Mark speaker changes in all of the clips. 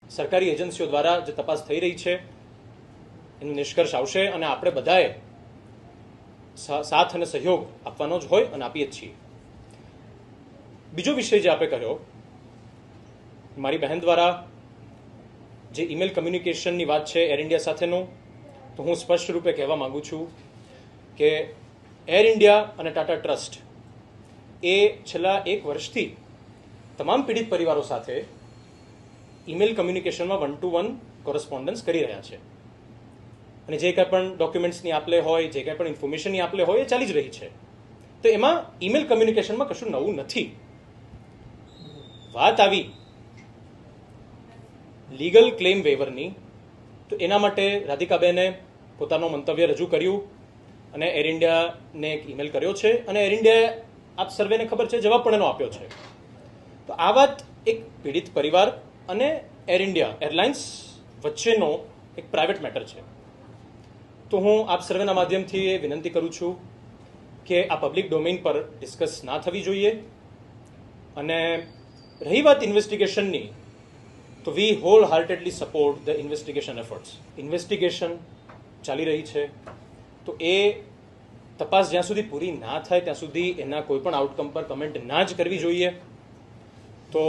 Speaker 1: સરકારી એજન્સીઓ દ્વારા જે તપાસ થઈ રહી છે એનો નિષ્કર્ષ આવશે અને આપણે બધાએ સાથ અને સહયોગ આપવાનો જ હોય અને આપીએ જ છીએ. બીજો વિષય જે આપણે કર્યો, મારી બહેન દ્વારા જે ઈમેલ કમ્યુનિકેશનની વાત છે એર ઇન્ડિયા સાથેનો, તો હું સ્પષ્ટ રૂપે કહેવા માંગુ છું કે એર ઇન્ડિયા અને ટાટા ટ્રસ્ટ એ છેલ્લા 1 વર્ષથી તમામ પીડિત પરિવારો સાથે ઈમેલ કમ્યુનિકેશનમાં 1-to-1 કોરસ્પોન્ડન્સ કરી રહ્યા છે અને જે કંઈ પણ ડોક્યુમેન્ટ્સની આપલે હોય, જે કંઈ પણ ઇન્ફોર્મેશનની આપલે હોય એ ચાલી જ રહી છે. તો એમાં ઈમેલ કમ્યુનિકેશનમાં કશું નવું નથી. વાત આવી લીગલ ક્લેમ વેવરની, તો એના માટે રાધિકાબેને પોતાનું મંતવ્ય રજૂ કર્યું અને એર ઇન્ડિયાને એક ઈમેલ કર્યો છે અને એર ઇન્ડિયાએ આપ સર્વેને ખબર છે જવાબ પણ એનો આપ્યો છે. તો આ વાત એક પીડિત પરિવાર અને એર ઇન્ડિયા એરલાઇન્સ વચ્ચેનો એક પ્રાઇવેટ મેટર છે. તો હું આપ સર્વેના માધ્યમથી એ વિનંતી કરું છું કે આ પબ્લિક ડોમેઇન પર ડિસ્કસ ના થવી જોઈએ. અને રહી વાત ઇન્વેસ્ટિગેશનની, તો we wholeheartedly support the investigation efforts. Investigation ચાલી રહી છે, તો એ તપાસ જ્યાં સુધી પૂરી ના થાય ત્યાં સુધી એના કોઈ પણ આઉટકમ પર કમેન્ટ ના જ કરવી જોઈએ. તો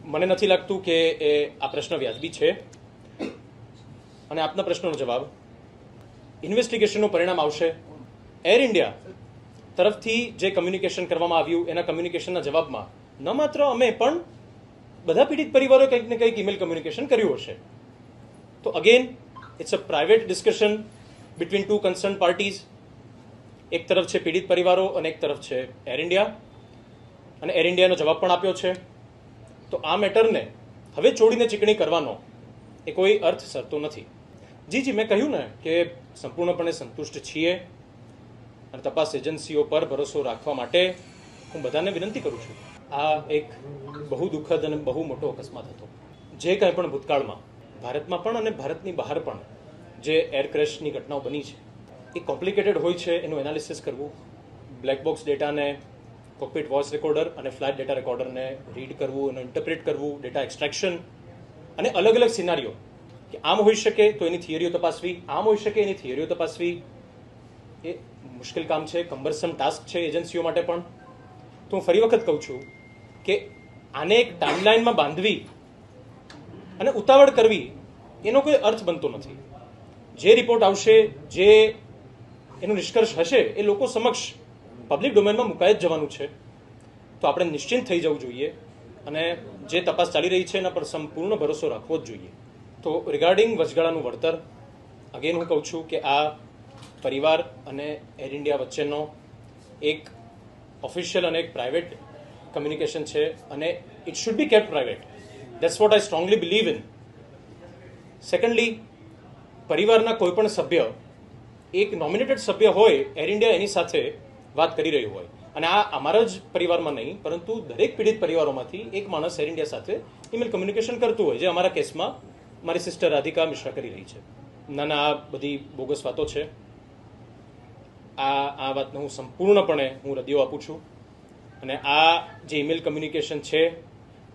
Speaker 1: મને નથી લાગતું કે એ આ પ્રશ્ન વ્યાજબી છે. અને આપના પ્રશ્નનો જવાબ, ઇન્વેસ્ટિગેશનનું પરિણામ આવશે. એર ઇન્ડિયા તરફથી જે કમ્યુનિકેશન કરવામાં આવ્યું એના કમ્યુનિકેશનના જવાબમાં ન માત્ર અમે પણ બધા પીડિત પરિવારોએ કંઈક ને કંઈક ઈમેલ કમ્યુનિકેશન કર્યું હશે. તો again it's a private discussion between 2 concern parties. એક તરફ છે પીડિત પરિવારો અને એક તરફ છે એર ઇન્ડિયા, અને એર ઇન્ડિયાનો જવાબ પણ આપ્યો છે. તો આ મેટરને હવે ચોડીને ચીકણી કરવાનો એ કોઈ અર્થ સરતો નથી. જી, મેં કહ્યું ને કે સંપૂર્ણપણે સંતુષ્ટ છીએ અને તપાસ એજન્સીઓ પર ભરોસો રાખવા માટે હું બધાને વિનંતી કરું છું. આ એક બહુ દુઃખદ અને બહુ મોટો અકસ્માત હતો. જે કંઈ પણ ભૂતકાળમાં ભારતમાં પણ અને ભારતની બહાર પણ જે એર ક્રેશની ઘટનાઓ બની છે એ કોમ્પ્લિકેટેડ હોય છે. એનું એનાલિસિસ કરવું, બ્લેક બોક્સ ડેટાને, કોકપિટ વોઇસ રેકોર્ડર અને ફ્લાઇટ ડેટા રેકોર્ડરને રીડ કરવું, એનું ઇન્ટરપ્રેટ કરવું, ડેટા એક્સટ્રેક્શન અને અલગ અલગ સિનારીઓ કે આમ હોઈ શકે તો એની થિયરીઓ તપાસવી, આમ હોઈ શકે એની થિયરીઓ તપાસવી, એ મુશ્કેલ કામ છે, કમ્બરસમ ટાસ્ક છે એજન્સીઓ માટે પણ. તો હું ફરી વખત કહું છું કે આને એક ટાઈમલાઈનમાં બાંધવી અને ઉતાવળ કરવી એનો કોઈ અર્થ બનતો નથી. જે રિપોર્ટ આવશે, જે એનો નિષ્કર્ષ હશે, એ લોકો સમક્ષ પબ્લિક ડોમેનમાં મુકાઈ જ જવાનું છે. તો આપણે નિશ્ચિંત થઈ જવું જોઈએ અને જે તપાસ ચાલી રહી છે એના પર સંપૂર્ણ ભરોસો રાખવો જ જોઈએ. તો રિગાર્ડિંગ વચગાળાનું વળતર, અગેન હું કહું છું કે આ પરિવાર અને એર ઇન્ડિયા વચ્ચેનો એક ઓફિશિયલ અને એક પ્રાઇવેટ કમ્યુનિકેશન છે અને it should be kept private. That's what I strongly believe in. Secondly, પરિવારના કોઈ પણ સભ્ય, એક નોમિનેટેડ સભ્ય હોય, એર ઇન્ડિયા એની સાથે વાત કરી રહ્યું હોય, અને આ અમારા જ પરિવારમાં નહીં પરંતુ દરેક પીડિત પરિવારોમાંથી એક માણસ એર ઇન્ડિયા સાથે ઈમેલ કમ્યુનિકેશન કરતું હોય, જે અમારા કેસમાં મારી સિસ્ટર રાધિકા મિશ્રા કરી રહી છે. ના, આ બધી બોગસ વાતો છે. આ વાતને હું સંપૂર્ણપણે રદિયો આપું છું. અને આ જે ઈમેલ કમ્યુનિકેશન છે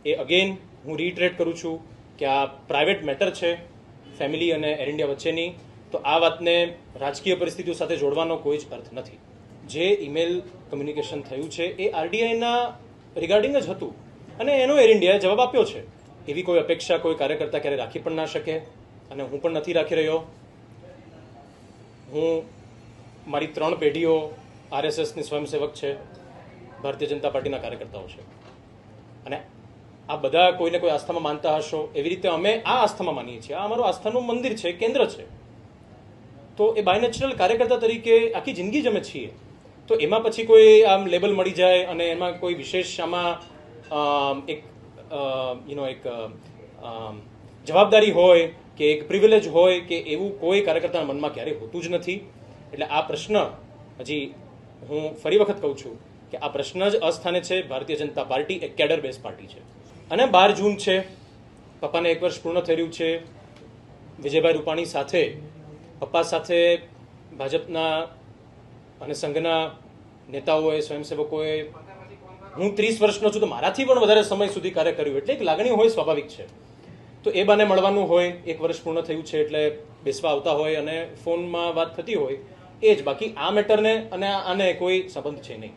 Speaker 1: એ અગેન હું રીઇટરેટ કરું છું કે આ પ્રાઇવેટ મેટર છે ફેમિલી અને એર ઇન્ડિયા વચ્ચેની. તો આ વાતને રાજકીય પરિસ્થિતિઓ સાથે જોડવાનો કોઈ જ અર્થ નથી. જે ઈમેલ કમ્યુનિકેશન થયું છે એ આરડીઆઈના રિગાર્ડિંગ જ હતું અને એનો એર ઇન્ડિયાએ જવાબ આપ્યો છે. એવી કોઈ અપેક્ષા કોઈ કાર્યકર્તા ક્યારે રાખી પણ ના શકે અને હું પણ નથી રાખી રહ્યો. હું મારી 3 પેઢીઓ આરએસએસની સ્વયંસેવક છે, ભારતીય જનતા પાર્ટીના કાર્યકર્તાઓ છે, અને આ બધા કોઈને કોઈ આસ્થામાં માનતા હશો, એવી રીતે અમે આ આસ્થામાં માનીએ છીએ. આ અમારું આસ્થાનું મંદિર છે, કેન્દ્ર છે. તો એ બાય નેચરલ કાર્યકર્તા તરીકે આખી જિંદગી જ અમે છીએ. તો એમાં પછી કોઈ આમ લેબલ મળી જાય અને એમાં કોઈ વિશેષ આમાં એક જવાબદારી હોય કે એક પ્રિવિલેજ હોય કે એવું કોઈ કાર્યકર્તાના મનમાં ક્યારેય હોતું જ નથી. એટલે આ પ્રશ્ન, હજી હું ફરી વખત કહું છું કે આ પ્રશ્ન જ અસ્થાને છે. ભારતીય જનતા પાર્ટી એક કેડર બેઝ પાર્ટી છે અને 12 જૂન છે, પપ્પાને 1 વર્ષ પૂર્ણ થઈ રહ્યું છે. વિજયભાઈ રૂપાણી સાથે, પપ્પા સાથે ભાજપના અને સંઘના નેતાઓએ, સ્વયંસેવકોએ, હું 30 વર્ષનો છું તો મારાથી પણ વધારે સમય સુધી કાર્ય કર્યું, એટલે એક લાગણી હોય, સ્વાભાવિક છે. તો એ બાને મળવાનું હોય, 1 વર્ષ પૂર્ણ થયું છે એટલે બેસવા આવતા હોય અને ફોનમાં વાત થતી હોય એ જ. બાકી આ મેટરને અને આને કોઈ સંબંધ છે નહીં.